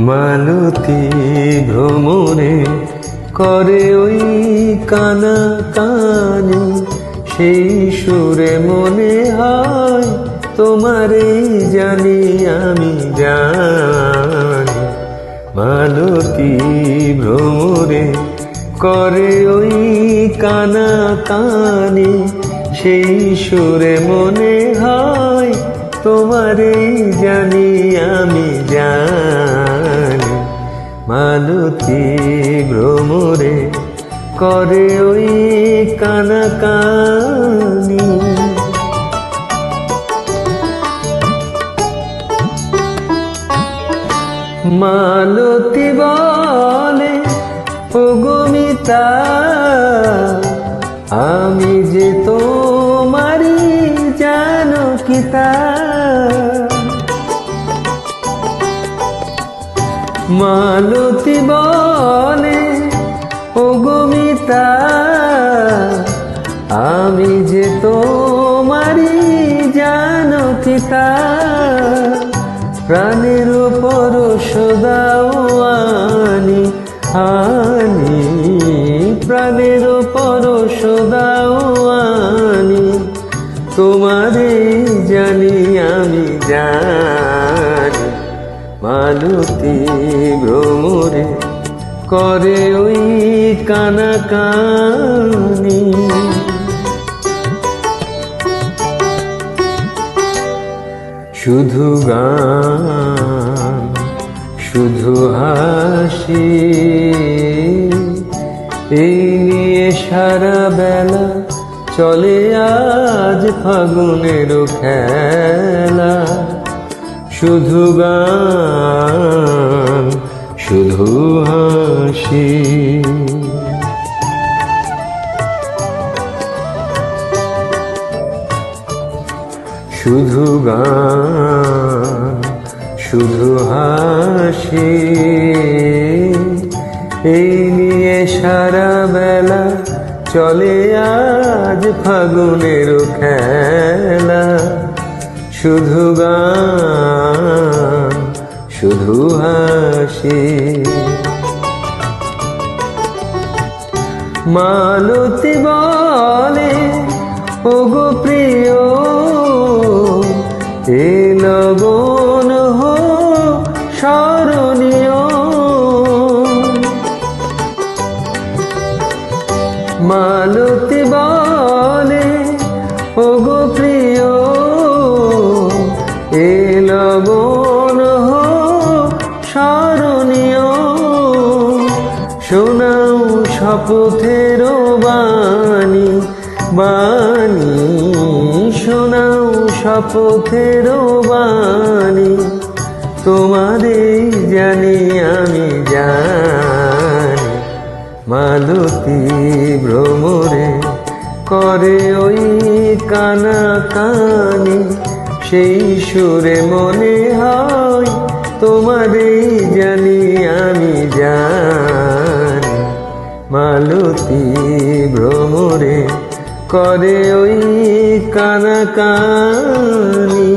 মালতী ভ্রমরে করে ওই কানা কানি, সেই সুরে মনে হয় তোমারেই জানি আমি জানি। মালতী ভ্রমরে করে ওই কানা কানি, সেই সুরে মনে হয় তোমারেই জানি আমি জানি। মালতী ভ্রমরে করে ওই কানা কানি। মালতী বলে ওগো মিতা, আমি যে তোমারি জানো কি তা। মালতী বলে ওগো মিতা, আমি যে তোমারি জানো কি তা। প্রাণের পরশ দাও আনি আনি, প্রাণের পরশ দাও আনি, তোমারে জানি আমি জানি। মালতী ভ্রমরে করে ওই কানা কানি। শুধু গান শুধু হাসি, এই নিয়ে সারা বেলা চলে আজ ফাগুনের খেলা। শুধু গান শুধু হাসি, শুধু গান শুধু হাসি, এই নিয়ে সারা বেলা চলে আজ ফাগুনের খেলা। শুধু গান শুধু হাসি। মালতী বলে ওগো প্রিয়, এ লগন হো স্মরণীয়। মালতী বলে ওগো প্রিয়, এ লগন হো স্মরণীয়। শোনাও শপথের বাণী বাণী, শোনাও শপথের বাণী, তোমারে জানি আমি জানি। মালতী ভ্রমরে করে ওই কানা কানি, সেই সুরে মনে হয় তোমারে জানি আমি জানি। মালতী ভ্রমরে করে ওই কানা কানি।